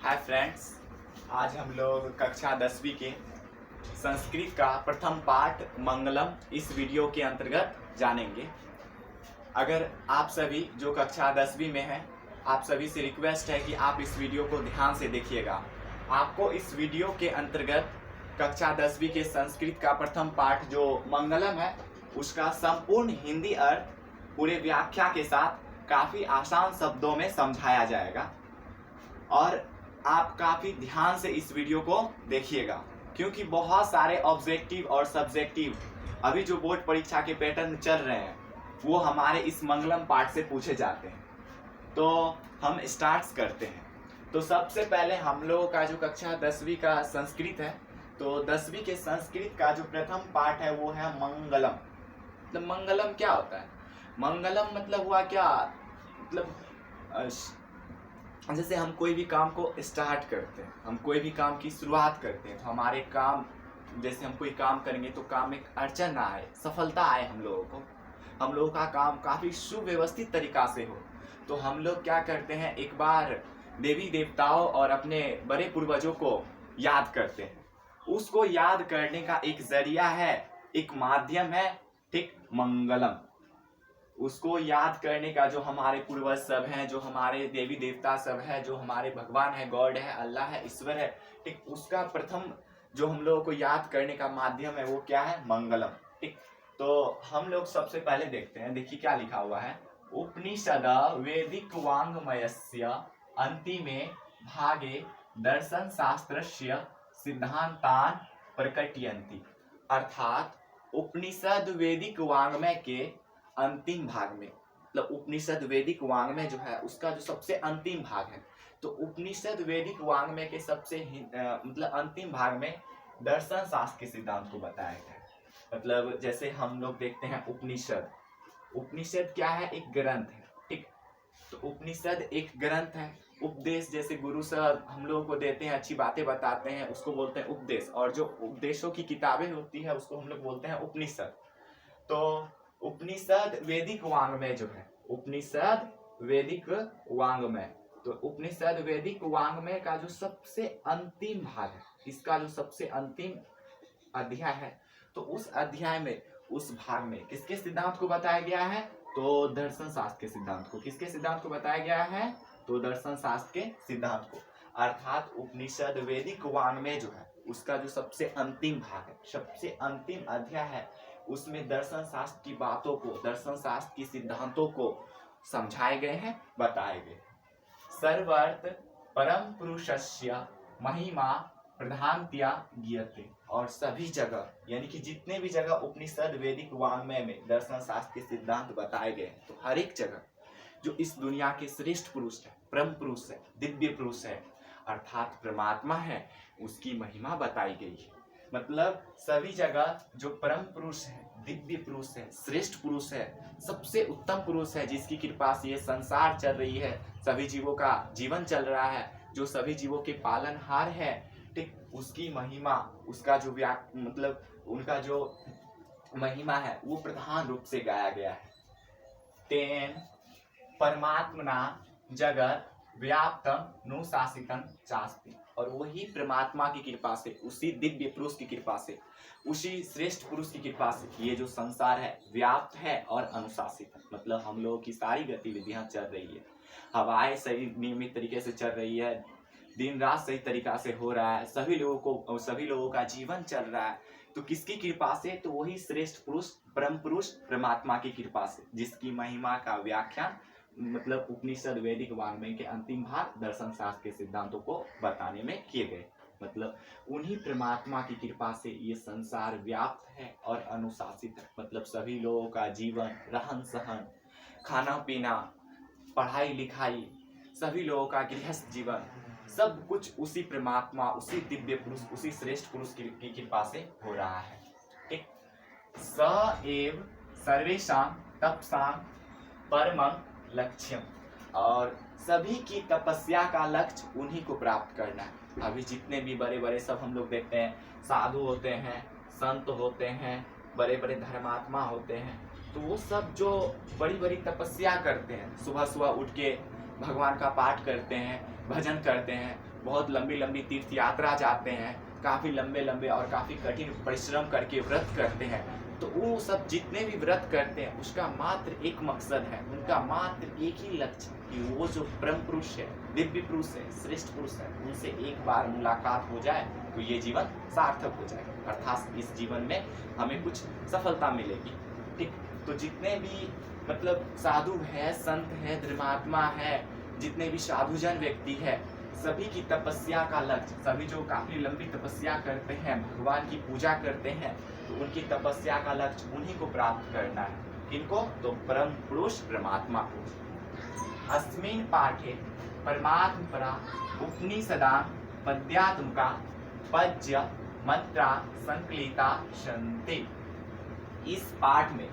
Hi friends, आज हम लोग कक्षा 10वीं के संस्कृत का प्रथम पाठ मंगलम इस वीडियो के अंतर्गत जानेंगे। अगर आप सभी जो कक्षा 10वीं में हैं, आप सभी से रिक्वेस्ट है कि आप इस वीडियो को ध्यान से देखिएगा। आपको इस वीडियो के अंतर्गत कक्षा 10वीं के संस्कृत का प्रथम पाठ जो मंगलम है उसका संपूर्ण हिंदी अर्थ पूरे व्याख्या के साथ काफ़ी आसान शब्दों में समझाया जाएगा और आप काफ़ी ध्यान से इस वीडियो को देखिएगा, क्योंकि बहुत सारे ऑब्जेक्टिव और सब्जेक्टिव अभी जो बोर्ड परीक्षा के पैटर्न चल रहे हैं वो हमारे इस मंगलम पाठ से पूछे जाते हैं। तो हम स्टार्ट करते हैं। तो सबसे पहले हम लोगों का जो कक्षा 10वीं का संस्कृत है, तो 10वीं के संस्कृत का जो प्रथम पाठ है वो है मंगलम। मतलब मंगलम क्या होता है? मंगलम मतलब हुआ क्या, मतलब जैसे हम कोई भी काम को स्टार्ट करते हैं, हम कोई भी काम की शुरुआत करते हैं तो हमारे काम, जैसे हम कोई काम करेंगे तो काम में अड़चन ना आए, सफलता आए, हम लोगों का काम काफ़ी सुव्यवस्थित तरीका से हो। तो हम लोग क्या करते हैं, एक बार देवी देवताओं और अपने बड़े पूर्वजों को याद करते हैं। उसको याद करने का एक जरिया है, एक माध्यम है, ठीक, मंगलम। उसको याद करने का जो हमारे पूर्वज सब हैं, जो हमारे देवी देवता सब है, जो हमारे भगवान है, गॉड है, अल्लाह है, ईश्वर है, ठीक, उसका प्रथम जो हम लोगों को याद करने का माध्यम है वो क्या है? मंगलम। ठीक, तो हम लोग सबसे पहले देखते हैं, देखिए क्या लिखा हुआ है। उपनिषद वैदिक वाङ्मयस्य अंतिमे भागे दर्शन शास्त्रस्य सिद्धांतान प्रकटयन्ति। अर्थात उपनिषद वैदिक वाङ्मय के अंतिम भाग में, मतलब उपनिषद वैदिक वाङ्मय जो है उसका जो सबसे अंतिम भाग है, तो उपनिषद वैदिक वाङ्मय के सबसे मतलब अंतिम भाग में दर्शन शास्त्र के सिद्धांत को बताया गया है। मतलब जैसे हम लोग देखते हैं उपनिषद क्या है? एक ग्रंथ है, ठीक। तो उपनिषद एक ग्रंथ है। उपदेश जैसे गुरु सर हम लोगों को देते हैं, अच्छी बातें बताते हैं, उसको बोलते हैं उपदेश। और जो उपदेशों की किताबें होती है उसको हम लोग बोलते हैं उपनिषद। तो उपनिषद वैदिक वाङ्मय जो है, उपनिषद वैदिक वाङ्मय, तो उपनिषद वैदिक वाङ्मय का जो सबसे अंतिम भाग है, इसका जो सबसे अंतिम अध्याय है, तो उस अध्याय में, उस भाग में किसके सिद्धांत को बताया गया है? तो दर्शन शास्त्र के सिद्धांत को। किसके सिद्धांत को बताया गया है? तो दर्शन शास्त्र के सिद्धांत को। अर्थात उपनिषद वैदिक वाङ्मय जो है उसका जो सबसे अंतिम भाग है, सबसे अंतिम अध्याय है, उसमें दर्शन शास्त्र की बातों को, दर्शन शास्त्र की सिद्धांतों को समझाए गए हैं, बताए गए। सर्वर्थ परम पुरुषस्य महिमा प्रधानतया गीयते। और सभी जगह, यानी कि जितने भी जगह उपनिषद वैदिक वाङ्मय में दर्शन शास्त्र के सिद्धांत बताए गए हैं, तो हर एक जगह जो इस दुनिया के श्रेष्ठ पुरुष है, परम पुरुष है, दिव्य पुरुष है, अर्थात परमात्मा है, उसकी महिमा बताई गई है। मतलब सभी जगह जो परम पुरुष है, दिव्य पुरुष है, श्रेष्ठ पुरुष है, सबसे उत्तम पुरुष है, जिसकी कृपा से ये संसार चल रही है, सभी जीवों का जीवन चल रहा है, जो सभी जीवों के पालनहार है, ठीक, उसकी महिमा, उसका जो मतलब उनका जो महिमा है वो प्रधान रूप से गाया गया है। तेन परमात्मना जगत व्याप्तम नुशासितम चास्ति। और वही परमात्मा की कृपा से, उसी दिव्य पुरुष की कृपा से, उसी श्रेष्ठ पुरुष की कृपा से ये जो संसार है व्याप्त है और अनुशासित है। मतलब हम लोगों की सारी गतिविधियां चल रही है, हवाएं सही नियमित तरीके से चल रही है, दिन रात सही तरीका से हो रहा है, सभी लोगों का जीवन चल रहा है। तो किसकी कृपा से? तो वही श्रेष्ठ पुरुष, परम पुरुष, परमात्मा की कृपा से, जिसकी महिमा का व्याख्यान मतलब उपनिषद वैदिक वाङ्मय के अंतिम भाग दर्शन शास्त्र के सिद्धांतों को बताने में किए गए। मतलब उन्हीं परमात्मा की कृपा से ये संसार व्याप्त है और अनुशासित है। मतलब सभी लोगों का जीवन, रहन सहन, खाना पीना, पढ़ाई लिखाई, सभी लोगों का गृहस्थ जीवन, सब कुछ उसी परमात्मा, उसी दिव्य पुरुष, उसी श्रेष्ठ पुरुष की कृपा से हो रहा है। ठीक, स एव सर्वेषां तपसां परमं लक्ष्यम। और सभी की तपस्या का लक्ष्य उन्हीं को प्राप्त करना है। अभी जितने भी बड़े बड़े सब हम लोग देखते हैं, साधु होते हैं, संत होते हैं, बड़े बड़े धर्मात्मा होते हैं, तो वो सब जो बड़ी बड़ी तपस्या करते हैं, सुबह सुबह उठ के भगवान का पाठ करते हैं, भजन करते हैं, बहुत लंबी लंबी तीर्थ यात्रा जाते हैं, काफ़ी लंबे लंबे और काफ़ी कठिन परिश्रम करके व्रत करते हैं, तो वो सब जितने भी व्रत करते हैं उसका मात्र एक मकसद है, उनका मात्र एक ही लक्ष्य कि वो जो परम पुरुष है, दिव्य पुरुष है, श्रेष्ठ पुरुष है, उनसे एक बार मुलाकात हो जाए तो ये जीवन सार्थक हो जाए, अर्थात इस जीवन में हमें कुछ सफलता मिलेगी। ठीक, तो जितने भी मतलब साधु है, संत है, धर्मात्मा है, जितने भी साधुजन व्यक्ति है, सभी की तपस्या का लक्ष्य, सभी जो काफी लंबी तपस्या करते हैं, भगवान की पूजा करते हैं, तो उनकी तपस्या का लक्ष्य उन्हीं को प्राप्त करना है। किनको? तो परम पुरुष परमात्मा को। अस्मिन् पाठे परमात्म परा उपनिषदा पद्यात्मका पद्य मंत्रा संकलिता सन्ति। इस पाठ में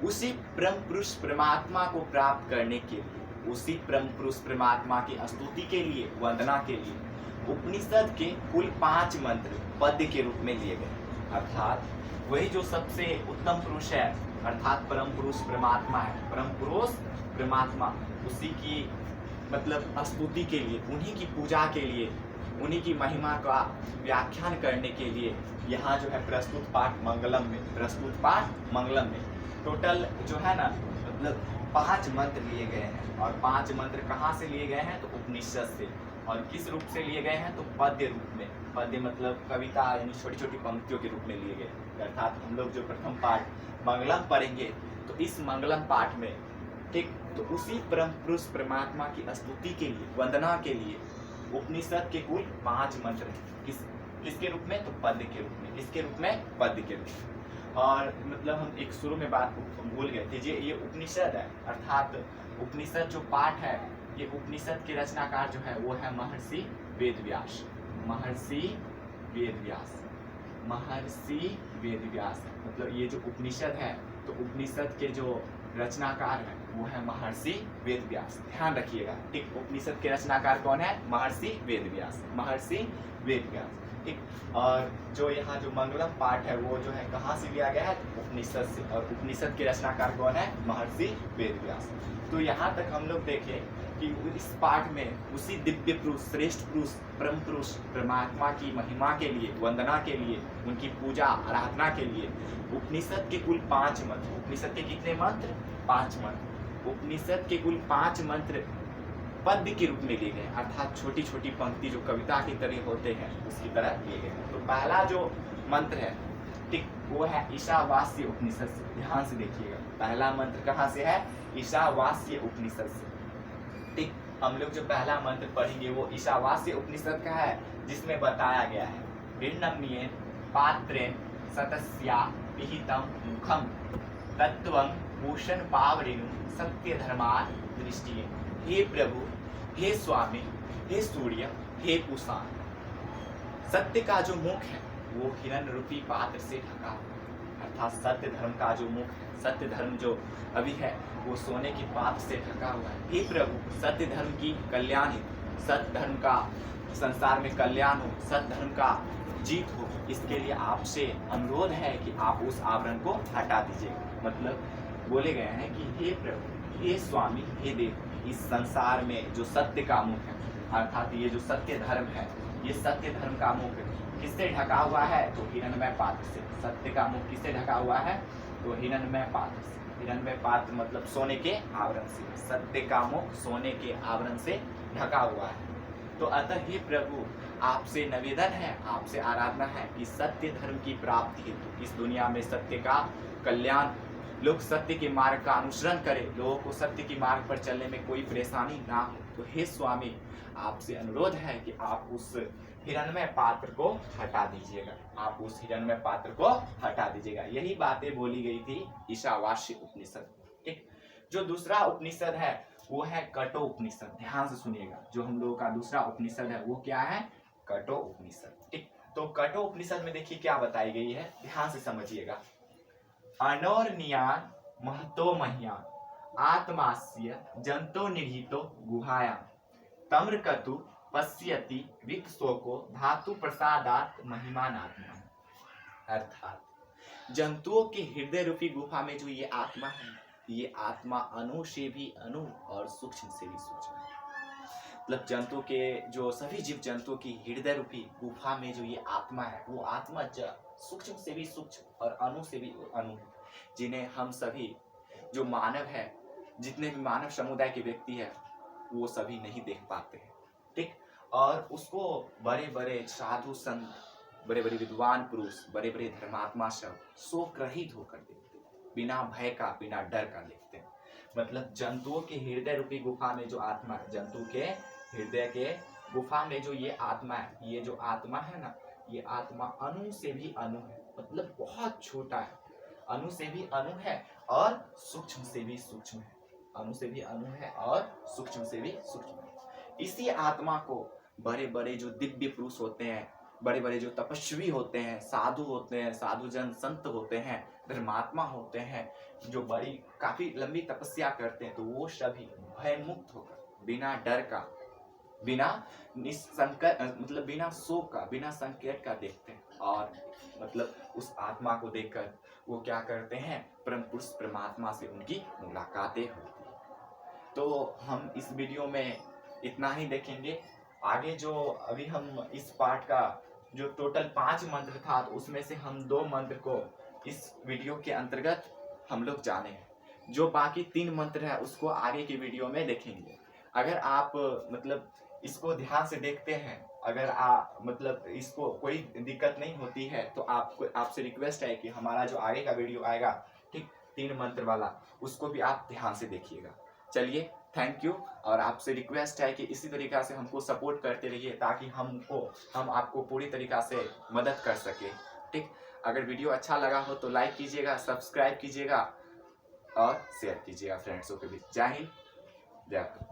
उसी परम पुरुष परमात्मा को प्राप्त करने के लिए, उसी परम पुरुष परमात्मा की स्तुति के लिए, वंदना के लिए उपनिषद के कुल 5 मंत्र पद्य के रूप में लिए गए, अर्थात वही जो सबसे उत्तम पुरुष है, अर्थात परम पुरुष परमात्मा है, परम पुरुष परमात्मा, उसी की मतलब स्तुति के लिए, उन्हीं की पूजा के लिए, उन्हीं की महिमा का व्याख्यान करने के लिए यहाँ जो है प्रस्तुत पाठ मंगलम में टोटल जो है ना मतलब 5 मंत्र लिए गए हैं। और 5 मंत्र कहाँ से लिए गए हैं? तो उपनिषद से। और किस रूप से लिए गए हैं? तो पद्य रूप में। पद्य मतलब कविता, यानी छोटी छोटी पंक्तियों के रूप में लिए गए। अर्थात हम लोग जो प्रथम पाठ मंगलम पढ़ेंगे, तो इस मंगलम पाठ में ठीक तो उसी परम पुरुष परमात्मा की स्तुति के लिए, वंदना के लिए उपनिषद के कुल 5 मंत्र हैं। किसके रूप में? तो पद्य के रूप में। किसके रूप में? पद्य के रूप में। और मतलब हम एक शुरू में बात भूल गए थे, ये उपनिषद है, अर्थात उपनिषद जो पाठ है, ये उपनिषद के रचनाकार जो है वो है महर्षि वेदव्यास। महर्षि वेदव्यास मतलब ये जो उपनिषद है, तो उपनिषद के जो रचनाकार है वो है महर्षि वेदव्यास। ध्यान रखिएगा, ठीक। उपनिषद के रचनाकार कौन है? महर्षि वेदव्यास। ठीक। और जो यहाँ जो मंगलम पाठ है वो जो है कहाँ से लिया गया है? तो उपनिषद से। और उपनिषद के रचनाकार कौन है? महर्षि वेदव्यास। तो यहाँ तक हम लोग देखें कि इस पाठ में उसी दिव्य पुरुष, श्रेष्ठ पुरुष, परम पुरुष परमात्मा की महिमा के लिए, वंदना के लिए, उनकी पूजा आराधना के लिए उपनिषद के कुल 5 मंत्र। उपनिषद के कितने मंत्र? 5 मंत्र। उपनिषद के कुल 5 मंत्र पद्य के रूप में लिए गए, अर्थात छोटी छोटी पंक्ति जो कविता की तरह होते हैं उसकी तरह लिए गए। तो पहला जो मंत्र है, ठीक, वो है ईशावास्य उपनिषद से। ध्यान से देखिएगा, पहला मंत्र कहाँ से है? ईशावास्य उपनिषद से। ठीक, हम लोग जो पहला मंत्र पढ़ेंगे वो ईशावास्य उपनिषद का है, जिसमें बताया गया है भिन्नम्येन पात्रेण सतस्या विहितम मुखम तत्वं भूषण पावरेणु सत्य धर्मान दृष्टि। हे प्रभु, हे स्वामी, हे सूर्य, हे पुषाण। सत्य का जो मुख है वो हिरण रूपी पात्र से ढका हुआ, अर्थात सत्य धर्म का जो मुख है, सत्य धर्म जो अभी है वो सोने की पात्र से ढका हुआ है। हे प्रभु, सत्य धर्म की कल्याण हेतु, सत्य धर्म का संसार में कल्याण हो, सत्य धर्म का जीत हो, इसके लिए आपसे अनुरोध है कि आप उस आवरण को हटा दीजिए। मतलब बोले गए हैं कि हे प्रभु, हे स्वामी, हे देव, इस संसार में जो सत्य का मुख है, अर्थात ये जो सत्य धर्म है, ये सत्य धर्म का मुख किससे ढका हुआ है? तो हिरण्मय पात्र से। सत्य का मुख किससे ढका हुआ है? तो हिरण्मय पात्र से। हिरण्मय पात्र मतलब सोने के आवरण से। सत्य का मुख सोने के आवरण से ढका हुआ है। तो अतः हे प्रभु, आपसे निवेदन है, आपसे आराधना है कि सत्य धर्म की प्राप्ति हेतु, इस दुनिया में सत्य का कल्याण, लोग सत्य के मार्ग का अनुसरण करें, लोगों को सत्य के मार्ग पर चलने में कोई परेशानी ना हो। तो हे स्वामी, आपसे अनुरोध है कि आप उस हिरण्मय पात्र को हटा दीजिएगा, आप उस हिरण्मय पात्र को हटा दीजिएगा। यही बातें बोली गई थी ईशावास्य उपनिषद। ठीक, जो दूसरा उपनिषद है वो है कठो उपनिषद। ध्यान से सुनिएगा, जो हम लोगों का दूसरा उपनिषद है वो क्या है? कठो उपनिषद। ठीक, तो कठो उपनिषद में देखिए क्या बताई गई है, ध्यान से समझिएगा। अनोर्नियान महतो मह्यान आत्मास्य जंतो निहितो गुहायां तम्रकतु पश्यति विकशोको धातु प्रसादात महिमानात्मा। अर्थात जंतुओं के हृदय रूपी गुफा में जो ये आत्मा है, ये आत्मा अणु से भी अणु और सूक्ष्म से भी सूक्ष्म है। मतलब जंतु के जो सभी जीव जंतुओं की हृदय रूपी गुफा में जो ये आत्मा है, वो आत्मा सूक्ष्म से भी सूक्ष्म और अणु से भी अणु है, जिन्हें हम सभी जो मानव है, जितने भी मानव समुदाय के व्यक्ति है, वो सभी नहीं देख पाते हैं। ठीक, और उसको बड़े बड़े साधु संत, बड़े बड़े विद्वान पुरुष, बड़े बड़े धर्मात्मा सब शोक रहित होकर देखते हैं, बिना भय का, बिना डर का देखते हैं। मतलब जंतुओं के हृदय रूपी गुफा में जो आत्मा है, जंतु के हृदय के गुफा में जो ये आत्मा है, ये जो आत्मा है ना, ये आत्मा अणु से भी अणु है, मतलब बहुत छोटा है, अणु से भी अणु है और सूक्ष्म से भी सूक्ष्म है, अणु से भी अणु है और सूक्ष्म से भी सूक्ष्म है। इसी आत्मा को बड़े बड़े जो दिव्य पुरुष होते हैं, बड़े बड़े जो तपस्वी होते हैं, साधु होते हैं, साधु जन संत होते हैं, धर्मात्मा होते हैं, जो बड़ी काफी लंबी तपस्या करते हैं, तो वो सभी भय मुक्त होकर, बिना डर का, बिना निसंकट, मतलब बिना शोक का, बिना संकट का देखते हैं। और मतलब उस आत्मा को देखकर वो क्या करते हैं, परम पुरुष परमात्मा से उनकी मुलाकातें होती हैं। तो हम इस वीडियो में इतना ही देखेंगे। आगे जो अभी हम इस पार्ट का जो टोटल 5 मंत्र था, तो उसमें से हम 2 मंत्र को इस वीडियो के अंतर्गत हम लोग जाने हैं। जो बाकी 3 मंत्र है उसको आगे की वीडियो में देखेंगे। अगर आप मतलब इसको ध्यान से देखते हैं, अगर आप मतलब इसको कोई दिक्कत नहीं होती है, तो आपको आपसे रिक्वेस्ट है कि हमारा जो आगे का वीडियो आएगा, ठीक 3 मंत्र वाला, उसको भी आप ध्यान से देखिएगा। चलिए, थैंक यू। और आपसे रिक्वेस्ट है कि इसी तरीक़ा से हमको सपोर्ट करते रहिए, ताकि हम आपको पूरी तरीक़ा से मदद कर सके। ठीक, अगर वीडियो अच्छा लगा हो तो लाइक कीजिएगा, सब्सक्राइब कीजिएगा और शेयर कीजिएगा फ्रेंड्सों के बीच। जय हिंद, जय भारत।